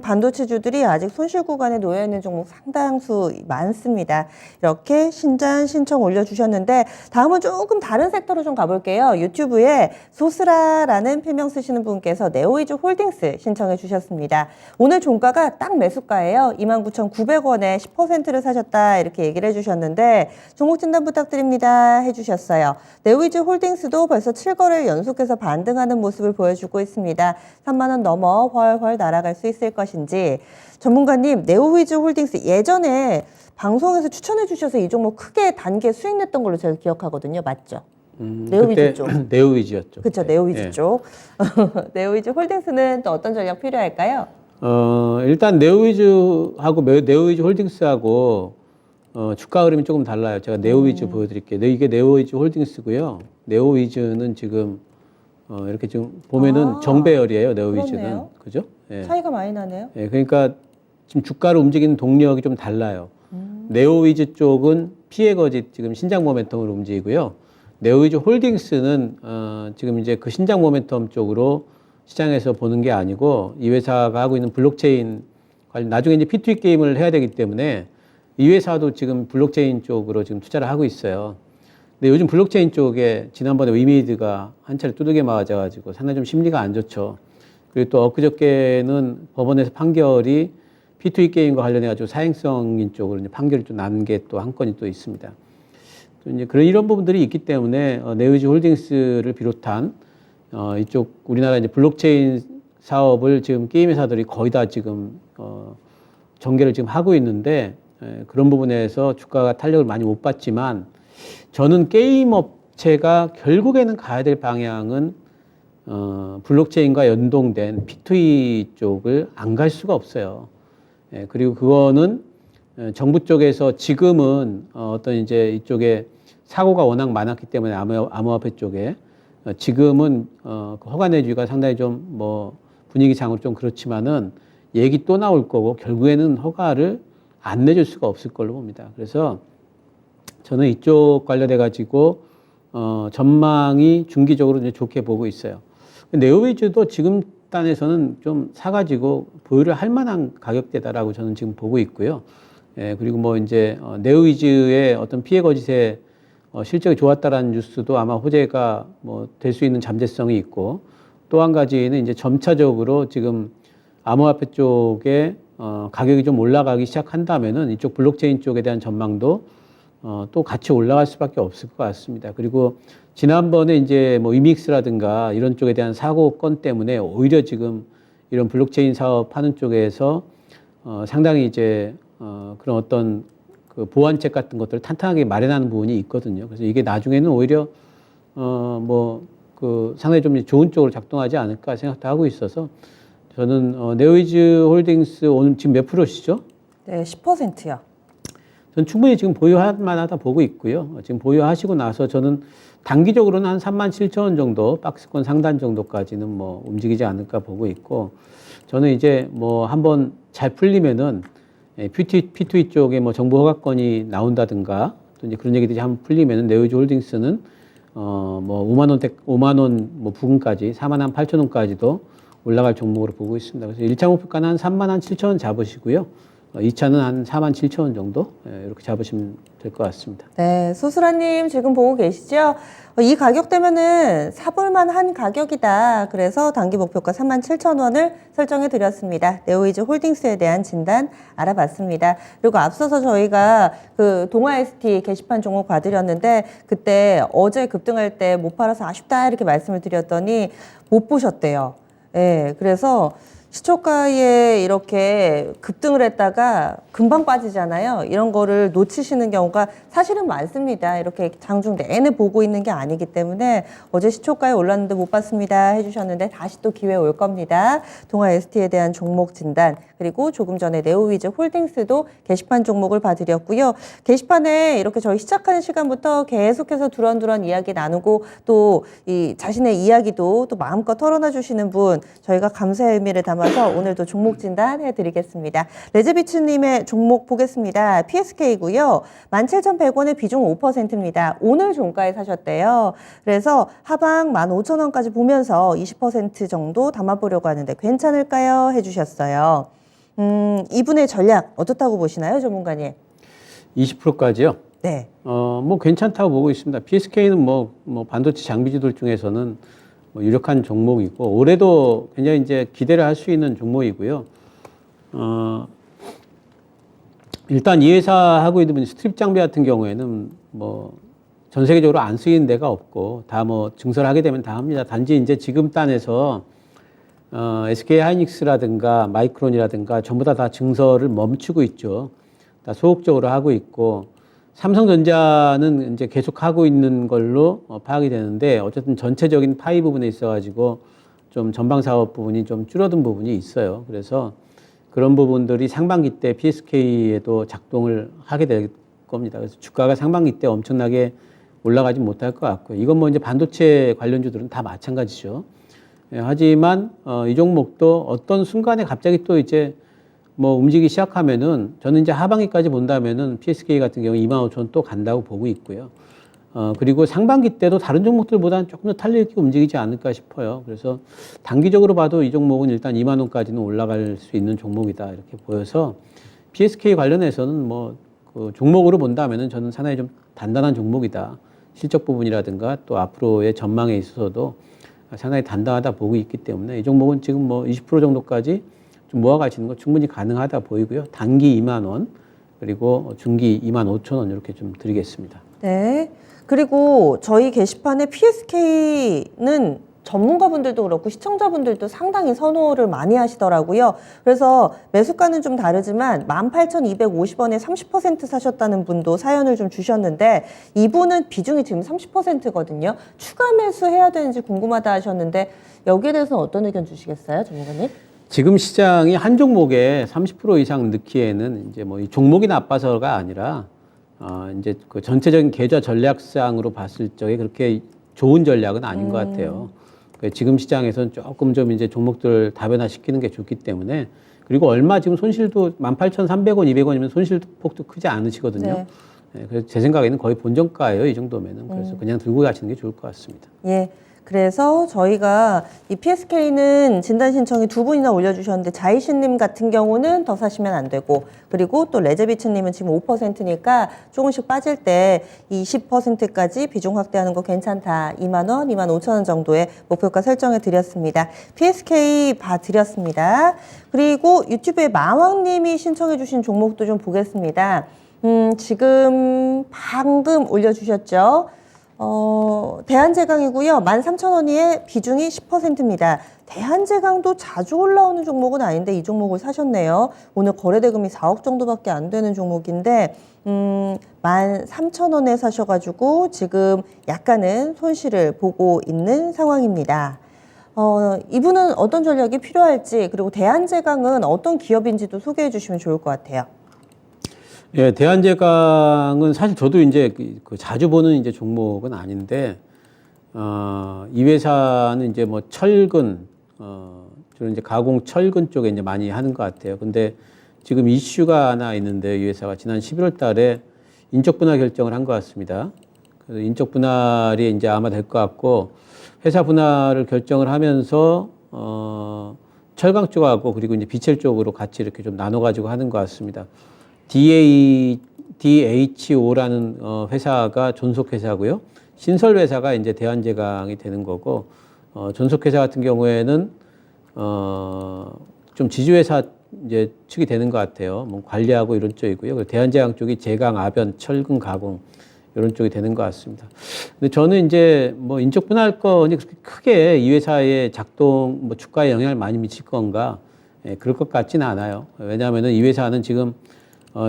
반도체주들이 아직 손실 구간에 놓여 있는 종목 상당수 많습니다. 이렇게 신청 올려주셨는데 다음은 조금 다른 섹터로 좀 가볼게요. 유튜브에 소스라라는 필명 쓰시는 분께서 네오이즈 홀딩스 신청해 주셨습니다. 오늘 종가가 딱 매수가예요. 29,900원에 10%를 사셨다 이렇게 얘기를 해주셨는데 종목 진단 부탁드립니다 해주셨어요. 네오이즈 홀딩스도 벌써 7거래일 연속해서 반등하는 모습을 보여주고 있습니다. 3만 원 넘어 훨훨 날아갈 수 있을 것인지 전문가님 네오위즈 홀딩스 예전에 방송에서 추천해 주셔서 이 종목 크게 단계 수익 냈던 걸로 제가 기억하거든요. 맞죠? 네오위즈 쪽. 네오위즈였죠. 그렇죠. 네오위즈 쪽. 네오위즈 홀딩스는 또 어떤 전략 필요할까요? 일단 네오위즈하고 네오위즈 홀딩스하고 주가 흐름이 조금 달라요. 제가 네오위즈 보여드릴게요. 이게 네오위즈 홀딩스고요. 네오위즈는 지금 이렇게 지금 보면은 정배열이에요. 네오위즈는. 그렇네요. 그죠? 예. 차이가 많이 나네요. 예, 그러니까 지금 주가를 움직이는 동력이 좀 달라요. 네오위즈 쪽은 피해 거짓 지금 신장 모멘텀으로 움직이고요. 네오위즈 홀딩스는 지금 이제 그 신장 모멘텀 쪽으로 시장에서 보는 게 아니고 이 회사가 하고 있는 블록체인 관련 나중에 이제 P2E 게임을 해야 되기 때문에 이 회사도 지금 블록체인 쪽으로 지금 투자를 하고 있어요. 근데 요즘 블록체인 쪽에 지난번에 위미드가 한 차례 두들겨 맞아가지고 상당히 좀 심리가 안 좋죠. 그리고 또 엊그저께는 법원에서 판결이 P2E 게임과 관련해가지고 사행성인 쪽으로 이제 판결이 또 난 게 또 한 건이 또 있습니다. 또 이제 이런 부분들이 있기 때문에 네오위즈 홀딩스를 비롯한 이쪽 우리나라 이제 블록체인 사업을 지금 게임 회사들이 거의 다 지금 전개를 지금 하고 있는데 그런 부분에서 주가가 탄력을 많이 못 받지만 저는 게임 업체가 결국에는 가야 될 방향은 블록체인과 연동된 P2E 쪽을 안 갈 수가 없어요. 그리고 그거는 정부 쪽에서 지금은 어떤 이제 이쪽에 사고가 워낙 많았기 때문에 암호화폐 쪽에 지금은 허가 내주기가 상당히 좀 뭐 분위기상으로 좀 그렇지만은 얘기 또 나올 거고 결국에는 허가를 안 내줄 수가 없을 걸로 봅니다. 그래서 저는 이쪽 관련해 가지고 전망이 중기적으로 이제 좋게 보고 있어요. 네오위즈도 지금 단에서는 좀 사가지고 보유를 할 만한 가격대다라고 저는 지금 보고 있고요. 그리고 뭐 이제 네오위즈의 어떤 피해 거짓에 실적이 좋았다라는 뉴스도 아마 호재가 뭐 될 수 있는 잠재성이 있고 또 한 가지는 이제 점차적으로 지금 암호화폐 쪽에 가격이 좀 올라가기 시작한다면은 이쪽 블록체인 쪽에 대한 전망도 또 같이 올라갈 수밖에 없을 것 같습니다. 그리고 지난번에 이제 뭐 이믹스라든가 이런 쪽에 대한 사고건 때문에 오히려 지금 이런 블록체인 사업 하는 쪽에서 상당히 이제 그런 어떤 그 보완책 같은 것들을 탄탄하게 마련하는 부분이 있거든요. 그래서 이게 나중에는 오히려 뭐 그 상당히 좀 좋은 쪽으로 작동하지 않을까 생각도 하고 있어서 저는 네오위즈 홀딩스 오늘 지금 몇 프로시죠? 네, 10%요. 저는 충분히 지금 보유할 만하다 보고 있고요. 지금 보유하시고 나서 저는 단기적으로는 한 37,000원 정도 박스권 상단 정도까지는 뭐 움직이지 않을까 보고 있고 저는 이제 뭐 한번 잘 풀리면은 P2E 쪽에 뭐 정부 허가권이 나온다든가 또 이제 그런 얘기들이 한번 풀리면은 네오위즈 홀딩스는 뭐 5만 원 뭐 부근까지 48,000원까지도 올라갈 종목으로 보고 있습니다. 그래서 1차 목표가는 한 37,000원 잡으시고요. 2차는 한 47,000원 정도 이렇게 잡으시면 될 것 같습니다. 네, 소수라님 지금 보고 계시죠? 이 가격대면은 사볼만 한 가격이다. 그래서 단기 목표가 37,000원을 설정해 드렸습니다. 네오이즈 홀딩스에 대한 진단 알아봤습니다. 그리고 앞서서 저희가 그 동아 ST 게시판 종목 봐드렸는데 그때 어제 급등할 때 못 팔아서 아쉽다 이렇게 말씀을 드렸더니 못 보셨대요. 예, 그래서 시초가에 이렇게 급등을 했다가 금방 빠지잖아요. 이런 거를 놓치시는 경우가 사실은 많습니다. 이렇게 장중 내내 보고 있는 게 아니기 때문에 어제 시초가에 올랐는데 못 봤습니다 해주셨는데 다시 또 기회 올 겁니다. 동아 ST에 대한 종목 진단 그리고 조금 전에 네오위즈 홀딩스도 게시판 종목을 봐드렸고요. 게시판에 이렇게 저희 시작하는 시간부터 계속해서 두런두런 이야기 나누고 또 이 자신의 이야기도 또 마음껏 털어놔 주시는 분 저희가 감사의 의미를 담아서 오늘도 종목 진단 해드리겠습니다. 레즈비츠님의 종목 보겠습니다. PSK고요. 17,100원의 비중 5%입니다. 오늘 종가에 사셨대요. 그래서 하방 15,000원까지 보면서 20% 정도 담아보려고 하는데 괜찮을까요? 해주셨어요. 이분의 전략 어떻다고 보시나요, 전문가님? 20%까지요? 네. 뭐 괜찮다고 보고 있습니다. PSK는 뭐 반도체 장비주들 중에서는 뭐 유력한 종목이고 올해도 굉장히 이제 기대를 할 수 있는 종목이고요. 일단 이 회사 하고 있는 스트립 장비 같은 경우에는 뭐 전 세계적으로 안 쓰이는 데가 없고 다 뭐 증설하게 되면 다 합니다. 단지 이제 지금 단에서 SK 하이닉스라든가 마이크론이라든가 전부 다 증설을 멈추고 있죠. 다 소극적으로 하고 있고 삼성전자는 이제 계속 하고 있는 걸로 파악이 되는데 어쨌든 전체적인 파이 부분에 있어가지고 좀 전방 사업 부분이 좀 줄어든 부분이 있어요. 그래서 그런 부분들이 상반기 때 PSK에도 작동을 하게 될 겁니다. 그래서 주가가 상반기 때 엄청나게 올라가지 못할 것 같고요. 이건 뭐 이제 반도체 관련주들은 다 마찬가지죠. 예, 하지만 이 종목도 어떤 순간에 갑자기 또 이제 뭐 움직이기 시작하면은 저는 이제 하반기까지 본다면은 PSK 같은 경우 25,000원 또 간다고 보고 있고요. 그리고 상반기 때도 다른 종목들보다는 조금 더 탄력 있게 움직이지 않을까 싶어요. 그래서 단기적으로 봐도 이 종목은 일단 2만 원까지는 올라갈 수 있는 종목이다 이렇게 보여서 PSK 관련해서는 뭐 그 종목으로 본다면은 저는 상당히 좀 단단한 종목이다. 실적 부분이라든가 또 앞으로의 전망에 있어서도 상당히 단단하다 보고 있기 때문에 이 종목은 지금 뭐 20% 정도까지 좀 모아가시는 거 충분히 가능하다 보이고요. 단기 2만 원 그리고 중기 2만 5천 원 이렇게 좀 드리겠습니다. 네. 그리고 저희 게시판에 PSK는 전문가분들도 그렇고 시청자분들도 상당히 선호를 많이 하시더라고요. 그래서 매수가는 좀 다르지만 18,250원에 30% 사셨다는 분도 사연을 좀 주셨는데 이분은 비중이 지금 30%거든요. 추가 매수해야 되는지 궁금하다 하셨는데 여기에 대해서는 어떤 의견 주시겠어요, 전문가님? 지금 시장이 한 종목에 30% 이상 넣기에는 이제 뭐 이 종목이 나빠서가 아니라 이제 그 전체적인 계좌 전략상으로 봤을 적에 그렇게 좋은 전략은 아닌 것 같아요. 지금 시장에서는 조금 좀 이제 종목들 다변화시키는 게 좋기 때문에 그리고 얼마 지금 손실도 18,300원, 200원이면 손실 폭도 크지 않으시거든요. 네. 네, 그래서 제 생각에는 거의 본전가예요, 이 정도면은. 그래서 그냥 들고 가시는 게 좋을 것 같습니다. 예. 그래서 저희가 이 PSK는 진단 신청이 두 분이나 올려주셨는데 자이신님 같은 경우는 더 사시면 안 되고 그리고 또 레제비츠님은 지금 5%니까 조금씩 빠질 때 20%까지 비중 확대하는 거 괜찮다. 2만 원, 2만 5천 원 정도의 목표가 설정해 드렸습니다. PSK 봐드렸습니다. 그리고 유튜브에 마왕님이 신청해 주신 종목도 좀 보겠습니다. 지금 방금 올려주셨죠. 대한제강이고요. 13,000원의 비중이 10%입니다. 대한제강도 자주 올라오는 종목은 아닌데 이 종목을 사셨네요. 오늘 거래대금이 4억 정도밖에 안 되는 종목인데 13,000원에 사셔가지고 지금 약간은 손실을 보고 있는 상황입니다. 이분은 어떤 전략이 필요할지 그리고 대한제강은 어떤 기업인지도 소개해 주시면 좋을 것 같아요. 예, 대한제강은 사실 저도 이제 그 자주 보는 이제 종목은 아닌데, 이 회사는 이제 뭐 철근, 주로 이제 가공 철근 쪽에 이제 많이 하는 것 같아요. 근데 지금 이슈가 하나 있는데 이 회사가 지난 11월 달에 인적 분할 결정을 한 것 같습니다. 그래서 인적 분할이 이제 아마 될 것 같고, 회사 분할을 결정을 하면서, 철강 쪽하고 그리고 이제 비첼 쪽으로 같이 이렇게 좀 나눠가지고 하는 것 같습니다. DHO라는 회사가 존속회사고요. 신설회사가 이제 대한제강이 되는 거고, 존속회사 같은 경우에는 좀 지주회사 이제 측이 되는 것 같아요. 뭐 관리하고 이런 쪽이고요. 그리고 대한제강 쪽이 제강, 아변, 철근 가공 이런 쪽이 되는 것 같습니다. 근데 저는 이제 뭐 인적 분할 건이 그렇게 크게 이 회사의 작동, 뭐 주가에 영향을 많이 미칠 건가? 예, 그럴 것 같지는 않아요. 왜냐하면은 이 회사는 지금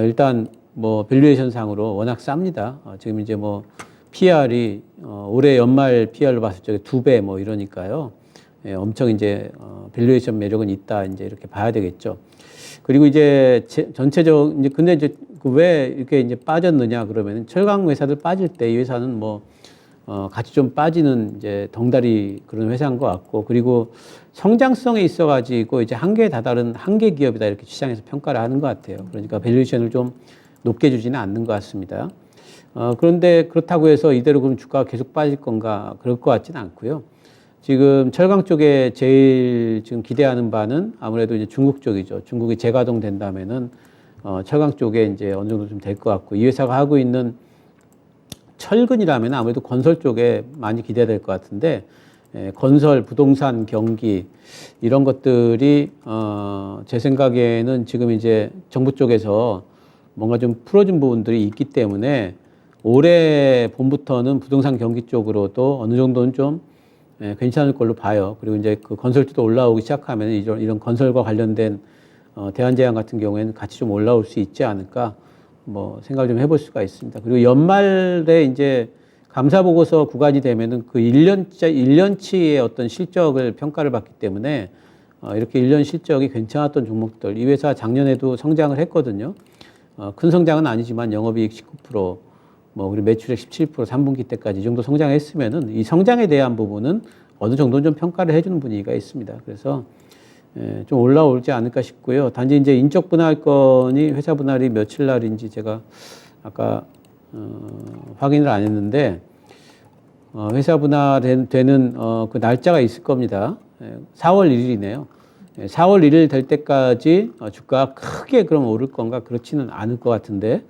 일단 뭐 밸류에이션 상으로 워낙 쌉니다. 지금 이제 뭐 PR이 올해 연말 PR로 봤을 때 2배 뭐 이러니까요. 예, 엄청 이제 밸류에이션 매력은 있다 이제 이렇게 봐야 되겠죠. 그리고 이제 전체적 이제 근데 이제 왜 이렇게 이제 빠졌느냐 그러면 철강 회사들 빠질 때 이 회사는 뭐 같이 좀 빠지는 이제 덩다리 그런 회사인 것 같고, 그리고 성장성에 있어가지고 이제 한계에 다다른 한계 기업이다 이렇게 시장에서 평가를 하는 것 같아요. 그러니까 밸류에이션을 좀 높게 주지는 않는 것 같습니다. 그런데 그렇다고 해서 이대로 그럼 주가가 계속 빠질 건가 그럴 것 같지는 않고요. 지금 철강 쪽에 제일 지금 기대하는 바는 아무래도 이제 중국 쪽이죠. 중국이 재가동 된다면은 철강 쪽에 이제 어느 정도 좀 될 것 같고, 이 회사가 하고 있는 철근이라면 아무래도 건설 쪽에 많이 기대될 것 같은데, 건설, 부동산, 경기 이런 것들이 제 생각에는 지금 이제 정부 쪽에서 뭔가 좀 풀어준 부분들이 있기 때문에 올해 봄부터는 부동산 경기 쪽으로도 어느 정도는 좀 괜찮을 걸로 봐요. 그리고 이제 그 건설주도 올라오기 시작하면 이런 건설과 관련된 대한제양 같은 경우에는 같이 좀 올라올 수 있지 않을까 뭐 생각을 좀 해볼 수가 있습니다. 그리고 연말에 이제 감사보고서 구간이 되면은 그 1년치의 어떤 실적을 평가를 받기 때문에 이렇게 1년 실적이 괜찮았던 종목들, 이 회사 작년에도 성장을 했거든요. 큰 성장은 아니지만 영업이익 19%, 뭐 그리고 매출액 17%, 3분기 때까지 이 정도 성장했으면은 이 성장에 대한 부분은 어느 정도는 좀 평가를 해주는 분위기가 있습니다. 그래서 좀 올라오지 않을까 싶고요. 단지 이제 인적 분할 건이 회사 분할이 며칠 날인지 제가 아까 확인을 안 했는데 회사 분할되는 그 날짜가 있을 겁니다. 4월 1일이네요. 4월 1일 될 때까지 주가가 크게 그럼 오를 건가 그렇지는 않을 것 같은데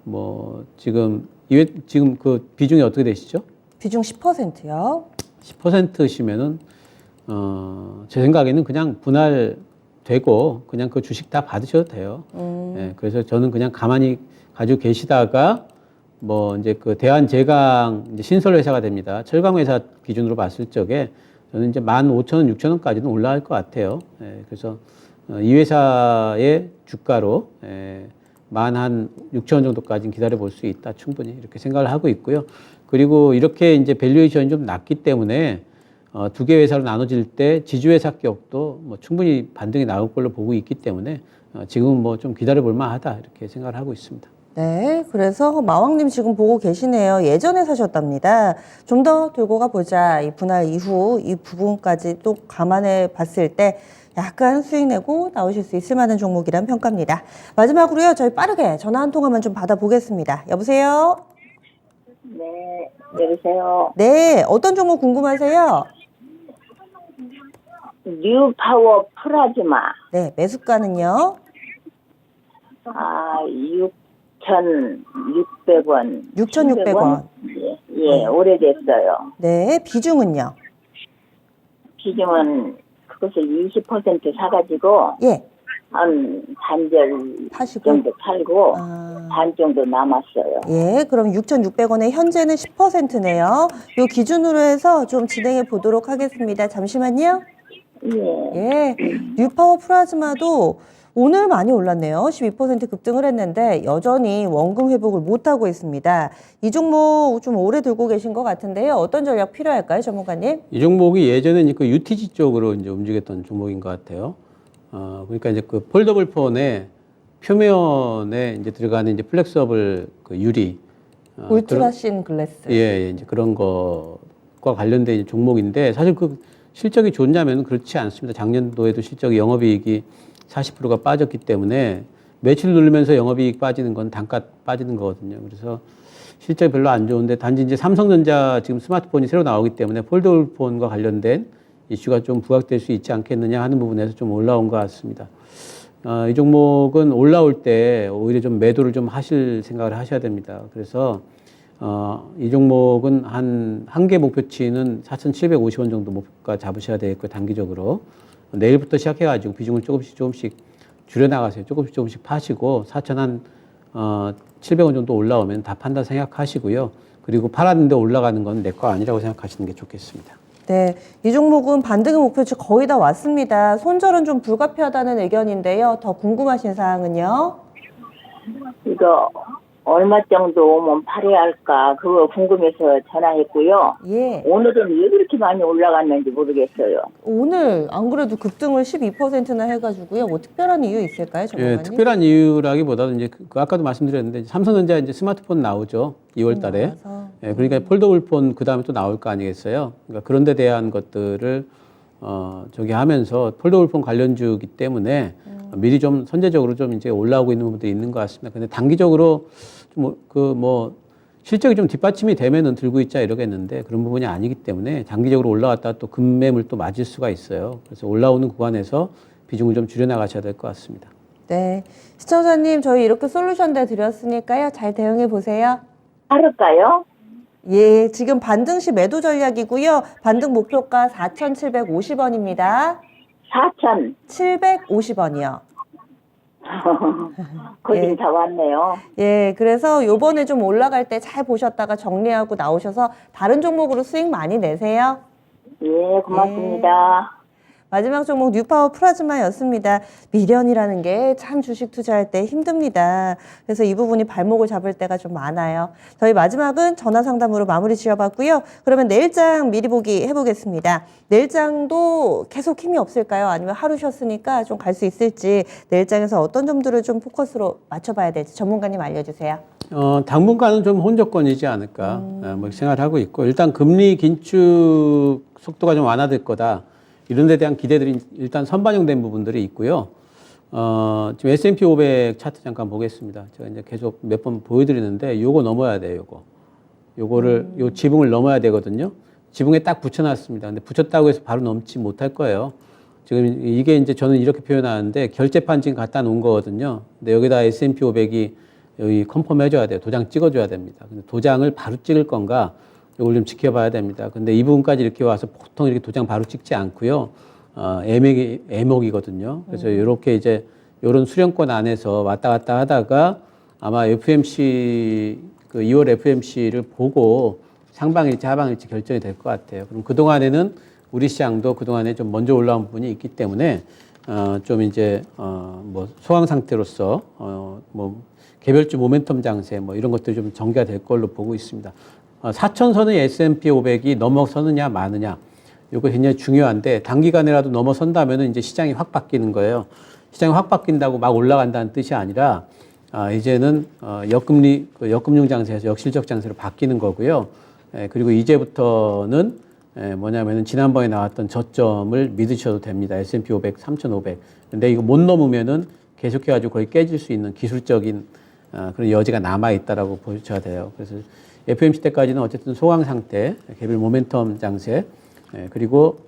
뭐 지금 그 비중이 어떻게 되시죠? 비중 10%요. 10%시면은 제 생각에는 그냥 분할되고 그냥 그 주식 다 받으셔도 돼요. 그래서 저는 그냥 가만히 가지고 계시다가 뭐 이제 그 대한제강 이제 신설 회사가 됩니다. 철강 회사 기준으로 봤을 적에 저는 이제 15,000원, 6,000원까지는 올라갈 것 같아요. 그래서 이 회사의 주가로 한 6,000원 정도까지는 기다려 볼 수 있다. 충분히 이렇게 생각을 하고 있고요. 그리고 이렇게 이제 밸류에이션이 좀 낮기 때문에 두 개 회사로 나눠질 때 지주회사 격도 뭐 충분히 반등이 나올 걸로 보고 있기 때문에 지금은 뭐 좀 기다려 볼 만하다 이렇게 생각을 하고 있습니다. 네, 그래서 마왕님 지금 보고 계시네요. 예전에 사셨답니다. 좀 더 들고 가보자. 이 분할 이후 이 부분까지 또 감안해 봤을 때 약간 수익 내고 나오실 수 있을 만한 종목이란 평가입니다. 마지막으로요, 저희 빠르게 전화 한 통화만 좀 받아보겠습니다. 여보세요? 네, 여보세요. 네, 어떤 종목 궁금하세요? 뉴파워 플라즈마. 네, 매수가는요? 6,600원. 6,600원. 예, 오래됐어요. 네, 비중은요? 지금은 그것을 20% 사가지고 예, 한 반절 파시고. 정도 팔고 아. 반 정도 남았어요. 예, 그럼 6,600원에 현재는 10%네요. 요 기준으로 해서 좀 진행해 보도록 하겠습니다. 잠시만요. 예. 예, 뉴파워 플라즈마도 오늘 많이 올랐네요. 12% 급등을 했는데 여전히 원금 회복을 못하고 있습니다. 이 종목 좀 오래 들고 계신 것 같은데요. 어떤 전략 필요할까요, 전문가님? 이 종목이 예전에 이제 그 UTG 쪽으로 이제 움직였던 종목인 것 같아요. 그러니까 이제 그 폴더블 폰의 표면에 이제 들어가는 이제 플렉서블 그 유리. 울트라 신 글래스. 예, 이제 그런 것과 관련된 이제 종목인데 사실 그 실적이 좋냐면 그렇지 않습니다. 작년도에도 실적이 영업이익이 40%가 빠졌기 때문에 매출 누르면서 영업이익 빠지는 건 단가 빠지는 거거든요. 그래서 실적이 별로 안 좋은데 단지 이제 삼성전자 지금 스마트폰이 새로 나오기 때문에 폴더블 폰과 관련된 이슈가 좀 부각될 수 있지 않겠느냐 하는 부분에서 좀 올라온 것 같습니다. 이 종목은 올라올 때 오히려 좀 매도를 좀 하실 생각을 하셔야 됩니다. 그래서 이 종목은 한개 목표치는 4,750원 정도 목표가 잡으셔야 되겠고요. 단기적으로 내일부터 시작해가지고 비중을 조금씩 줄여나가세요. 조금씩 파시고 4,700원 정도 올라오면 다 판다 생각하시고요. 그리고 팔았는데 올라가는 건 내 거 아니라고 생각하시는 게 좋겠습니다. 네, 이 종목은 반등의 목표치 거의 다 왔습니다. 손절은 좀 불가피하다는 의견인데요. 더 궁금하신 사항은요? 이거 얼마 정도 오면 팔아야 할까 그거 궁금해서 전화했고요. 예. 오늘은 왜 그렇게 많이 올라갔는지 모르겠어요. 오늘 안 그래도 급등을 12%나 해가지고요. 뭐 특별한 이유 있을까요, 전문가님? 예, 특별한 이유라기보다는 이제 아까도 말씀드렸는데 삼성전자 이제 스마트폰 나오죠. 2월 달에. 예, 그러니까 폴더블 폰 그 다음에 또 나올 거 아니겠어요. 그러니까 그런 데 대한 것들을 저기 하면서 폴더블 폰 관련주기 때문에 미리 좀 선제적으로 좀 이제 올라오고 있는 부분도 있는 것 같습니다. 근데 단기적으로 실적이 좀 뒷받침이 되면은 들고 있자 이러겠는데 그런 부분이 아니기 때문에 장기적으로 올라왔다 또 급매물 또 맞을 수가 있어요. 그래서 올라오는 구간에서 비중을 좀 줄여나가셔야 될 것 같습니다. 네. 시청자님, 저희 이렇게 솔루션들 드렸으니까요. 잘 대응해 보세요. 팔을까요? 예, 지금 반등 시 매도 전략이고요. 반등 목표가 4,750원입니다. 4천. 750원이요. 거긴 예. 다 왔네요. 예, 그래서 요번에 좀 올라갈 때 잘 보셨다가 정리하고 나오셔서 다른 종목으로 수익 많이 내세요. 예, 고맙습니다. 마지막 종목 뉴파워 플라즈마였습니다. 미련이라는 게 참 주식 투자할 때 힘듭니다. 그래서 이 부분이 발목을 잡을 때가 좀 많아요. 저희 마지막은 전화 상담으로 마무리 지어봤고요. 그러면 내일장 미리 보기 해보겠습니다. 내일장도 계속 힘이 없을까요? 아니면 하루 쉬었으니까 좀 갈 수 있을지 내일장에서 어떤 점들을 좀 포커스로 맞춰봐야 될지 전문가님 알려주세요. 당분간은 좀 혼조권이지 않을까 뭐 생각하고 있고 일단 금리 긴축 속도가 좀 완화될 거다. 이런 데 대한 기대들이 일단 선반영된 부분들이 있고요. 지금 S&P 500 차트 잠깐 보겠습니다. 제가 이제 계속 몇 번 보여드리는데 요거 넘어야 돼요, 요 지붕을 넘어야 되거든요. 지붕에 딱 붙여놨습니다. 근데 붙였다고 해서 바로 넘지 못할 거예요. 지금 이게 이제 저는 이렇게 표현하는데 결제판 지금 갖다 놓은 거거든요. 근데 여기다 S&P 500이 여기 컨펌 해줘야 돼요. 도장 찍어줘야 됩니다. 근데 도장을 바로 찍을 건가? 이걸 좀 지켜봐야 됩니다. 근데 이 부분까지 이렇게 와서 보통 이렇게 도장 바로 찍지 않고요. 애목이거든요. 그래서 이렇게 이제 이런 수령권 안에서 왔다 갔다 하다가 아마 FMC, 2월 FMC를 보고 상방일지 하방일지 결정이 될 것 같아요. 그럼 그동안에는 우리 시장도 그동안에 좀 먼저 올라온 부분이 있기 때문에 좀 이제 뭐 소강 상태로서 뭐 개별주 모멘텀 장세 뭐 이런 것들이 좀 전개가 될 걸로 보고 있습니다. 4천선의 S&P 500이 넘어서느냐 마느냐 이거 굉장히 중요한데 단기간에라도 넘어선다면은 이제 시장이 확 바뀌는 거예요. 시장이 확 바뀐다고 막 올라간다는 뜻이 아니라 이제는 역금리 역금융 장세에서 역실적 장세로 바뀌는 거고요. 그리고 이제부터는 뭐냐면은 지난번에 나왔던 저점을 믿으셔도 됩니다. S&P 500, 3,500. 근데 이거 못 넘으면은 계속해가지고 거의 깨질 수 있는 기술적인 그런 여지가 남아 있다라고 보셔야 돼요. 그래서 FMC 때까지는 어쨌든 소강 상태, 개별 모멘텀 장세, 그리고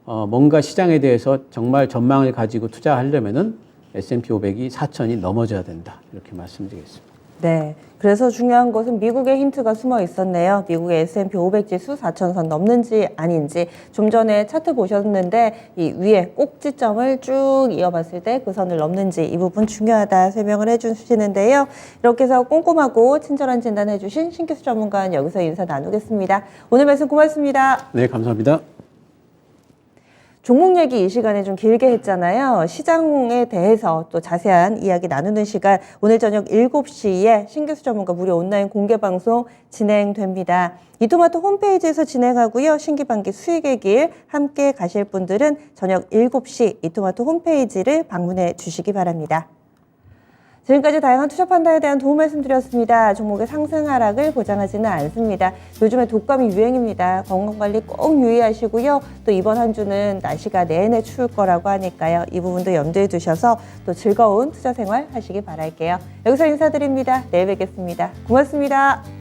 뭔가 시장에 대해서 정말 전망을 가지고 투자하려면은 S&P 500이 4천이 넘어져야 된다. 이렇게 말씀드리겠습니다. 네. 그래서 중요한 것은 미국의 힌트가 숨어 있었네요. 미국의 S&P 500 지수 4,000선 넘는지 아닌지. 좀 전에 차트 보셨는데 이 위에 꼭지점을 쭉 이어봤을 때 그 선을 넘는지 이 부분 중요하다 설명을 해주시는데요. 이렇게 해서 꼼꼼하고 친절한 진단해 주신 신기수 전문가는 여기서 인사 나누겠습니다. 오늘 말씀 고맙습니다. 네, 감사합니다. 종목 얘기 이 시간에 좀 길게 했잖아요. 시장에 대해서 또 자세한 이야기 나누는 시간 오늘 저녁 7시에 신기수 전문가 무료 온라인 공개 방송 진행됩니다. 이토마토 홈페이지에서 진행하고요. 신기반기 수익의 길 함께 가실 분들은 저녁 7시 이토마토 홈페이지를 방문해 주시기 바랍니다. 지금까지 다양한 투자 판단에 대한 도움 말씀드렸습니다. 종목의 상승 하락을 보장하지는 않습니다. 요즘에 독감이 유행입니다. 건강관리 꼭 유의하시고요. 또 이번 한 주는 날씨가 내내 추울 거라고 하니까요. 이 부분도 염두에 두셔서 또 즐거운 투자 생활 하시기 바랄게요. 여기서 인사드립니다. 내일 뵙겠습니다. 고맙습니다.